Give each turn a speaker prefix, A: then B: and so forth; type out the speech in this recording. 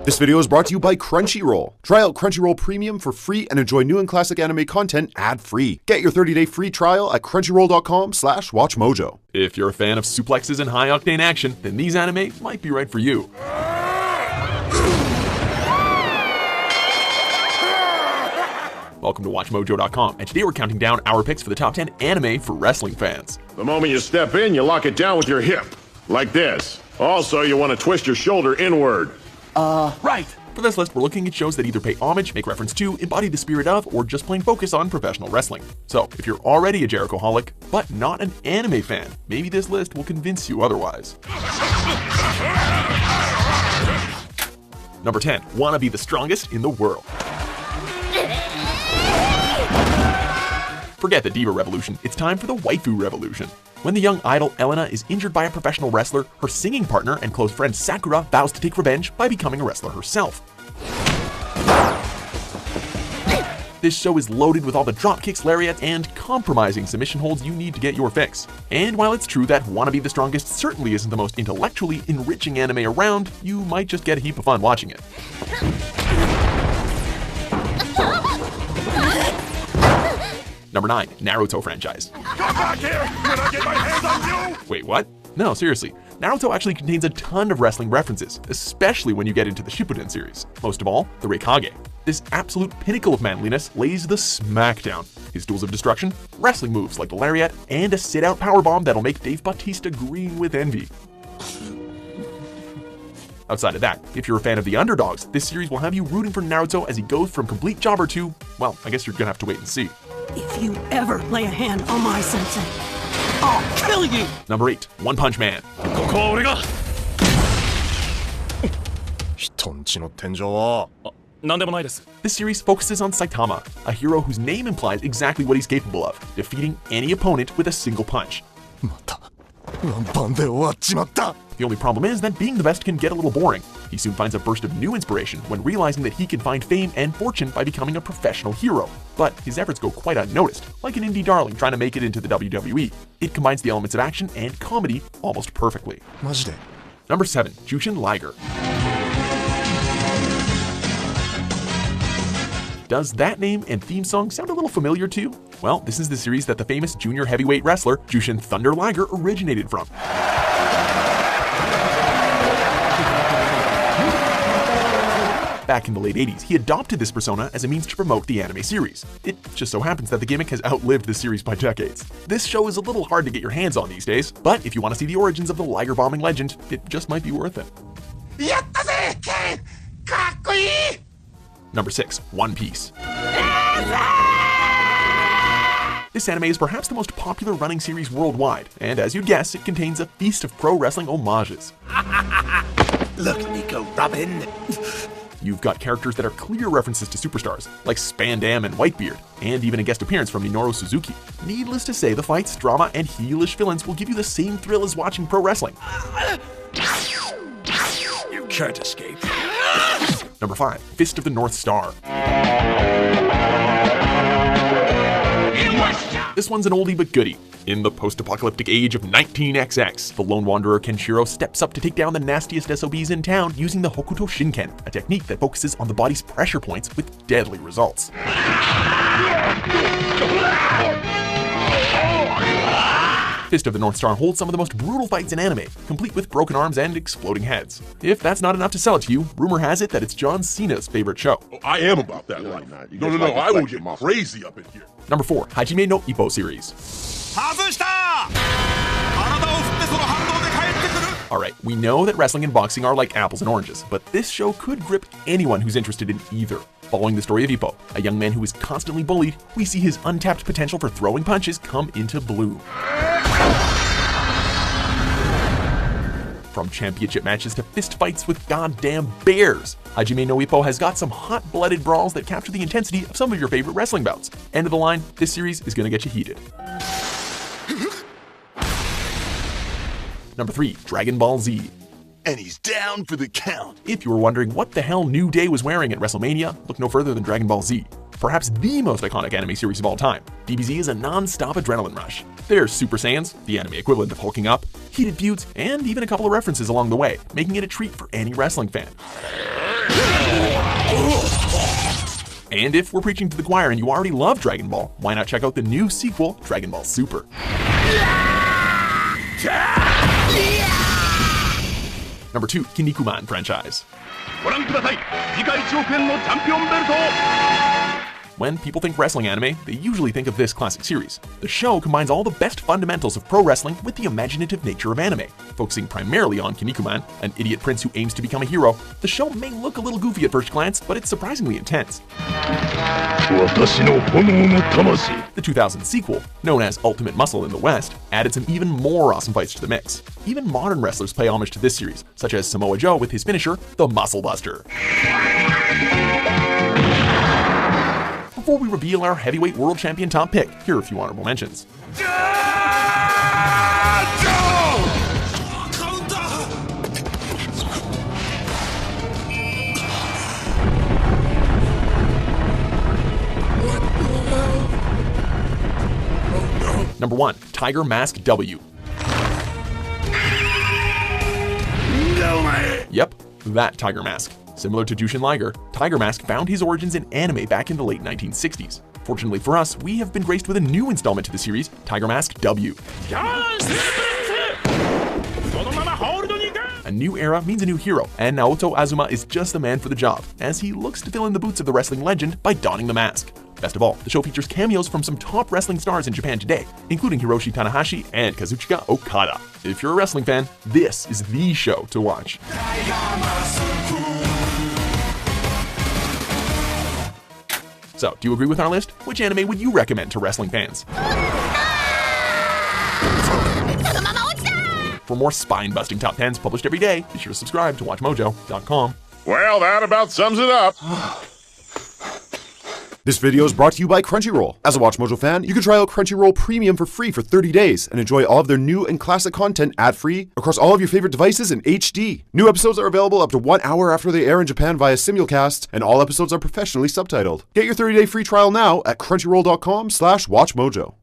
A: This video is brought to you by CrunchyRoll. Try out CrunchyRoll Premium for free and enjoy new and classic anime content ad-free. Get your 30-day free trial at crunchyroll.com/WatchMojo.
B: If you're a fan of suplexes and high-octane action, then these anime might be right for you. Welcome to WatchMojo.com, and today we're counting down our picks for the top 10 anime for wrestling fans.
C: The moment you step in, you lock it down with your hip, like this. Also, you want to twist your shoulder inward.
B: Right! For this list, we're looking at shows that either pay homage, make reference to, embody the spirit of, or just plain focus on professional wrestling. So, if you're already a Jericho-holic, but not an anime fan, maybe this list will convince you otherwise. Number 10, wanna be the strongest in the world. Forget the Diva Revolution, it's time for the Waifu Revolution. When the young idol Elena is injured by a professional wrestler, her singing partner and close friend Sakura vows to take revenge by becoming a wrestler herself. This show is loaded with all the drop kicks, lariats, and compromising submission holds you need to get your fix. And while it's true that Wanna Be the Strongest certainly isn't the most intellectually enriching anime around, you might just get a heap of fun watching it. Number 9, Naruto franchise.
C: Come back here when I get my hands on you!
B: Wait, what? No, seriously. Naruto actually contains a ton of wrestling references, especially when you get into the Shippuden series. Most of all, the Raikage. This absolute pinnacle of manliness lays the smackdown. His tools of destruction, wrestling moves like the lariat, and a sit-out powerbomb that'll make Dave Bautista green with envy. Outside of that, if you're a fan of the underdogs, this series will have you rooting for Naruto as he goes from complete jobber to, well, I guess you're gonna have to wait and see.
D: If you ever lay a hand on my sensei, I'll kill you!
B: Number 8, One Punch Man. This series focuses on Saitama, a hero whose name implies exactly what he's capable of, defeating any opponent with a single punch. The only problem is that being the best can get a little boring. He soon finds a burst of new inspiration when realizing that he can find fame and fortune by becoming a professional hero. But his efforts go quite unnoticed, like an indie darling trying to make it into the WWE. It combines the elements of action and comedy almost perfectly. Number 7, Jushin Liger. Does that name and theme song sound a little familiar to you? Well, this is the series that the famous junior heavyweight wrestler Jushin Thunder Liger originated from. Back in the late 80s, he adopted this persona as a means to promote the anime series. It just so happens that the gimmick has outlived the series by decades. This show is a little hard to get your hands on these days, but if you want to see the origins of the Liger bombing legend, it just might be worth it. Number 6, One Piece. This anime is perhaps the most popular running series worldwide, and as you'd guess, it contains a feast of pro wrestling homages.
E: Look at me go, Robin.
B: You've got characters that are clear references to superstars, like Spandam and Whitebeard, and even a guest appearance from Minoru Suzuki. Needless to say, the fights, drama, and heelish villains will give you the same thrill as watching pro wrestling.
E: You can't escape.
B: Number 5, Fist of the North Star. This one's an oldie but goodie. In the post-apocalyptic age of 19XX, the lone wanderer Kenshiro steps up to take down the nastiest SOBs in town using the Hokuto Shinken, a technique that focuses on the body's pressure points with deadly results. Fist of the North Star holds some of the most brutal fights in anime, complete with broken arms and exploding heads. If that's not enough to sell it to you, rumor has it that it's John Cena's favorite show.
F: I am about that life. No, I will get crazy up in here.
B: Number 4, Hajime no Ippo series. Alright, we know that wrestling and boxing are like apples and oranges, but this show could grip anyone who's interested in either. Following the story of Ippo, a young man who is constantly bullied, we see his untapped potential for throwing punches come into bloom. From championship matches to fist fights with goddamn bears, Hajime no Ippo has got some hot-blooded brawls that capture the intensity of some of your favorite wrestling bouts. End of the line, this series is gonna get you heated. Number 3, Dragon Ball Z.
E: And he's down for the count.
B: If you were wondering what the hell New Day was wearing at WrestleMania, look no further than Dragon Ball Z. Perhaps the most iconic anime series of all time, DBZ is a non-stop adrenaline rush. There's Super Saiyans, the anime equivalent of hulking up, heated feuds, and even a couple of references along the way, making it a treat for any wrestling fan. And if we're preaching to the choir and you already love Dragon Ball, why not check out the new sequel, Dragon Ball Super? Number 2, Kinnikuman franchise. When people think wrestling anime, they usually think of this classic series. The show combines all the best fundamentals of pro wrestling with the imaginative nature of anime. Focusing primarily on Kinnikuman, an idiot prince who aims to become a hero, the show may look a little goofy at first glance, but it's surprisingly intense. The 2000 sequel, known as Ultimate Muscle in the West, added some even more awesome fights to the mix. Even modern wrestlers pay homage to this series, such as Samoa Joe with his finisher, the Muscle Buster. Before we reveal our heavyweight world champion top pick, here are a few honorable mentions. Number 1, Tiger Mask W. Yep, that Tiger Mask. Similar to Jushin Liger, Tiger Mask found his origins in anime back in the late 1960s. Fortunately for us, we have been graced with a new installment to the series, Tiger Mask W. A new era means a new hero, and Naoto Azuma is just the man for the job, as he looks to fill in the boots of the wrestling legend by donning the mask. Best of all, the show features cameos from some top wrestling stars in Japan today, including Hiroshi Tanahashi and Kazuchika Okada. If you're a wrestling fan, this is the show to watch. So, do you agree with our list? Which anime would you recommend to wrestling fans? For more spine-busting top 10s published every day, be sure to subscribe to WatchMojo.com.
C: Well, that about sums it up.
A: This video is brought to you by CrunchyRoll. As a WatchMojo fan, you can try out CrunchyRoll Premium for free for 30 days and enjoy all of their new and classic content ad-free across all of your favorite devices in HD. New episodes are available up to 1 hour after they air in Japan via simulcast, and all episodes are professionally subtitled. Get your 30-day free trial now at crunchyroll.com/watchmojo.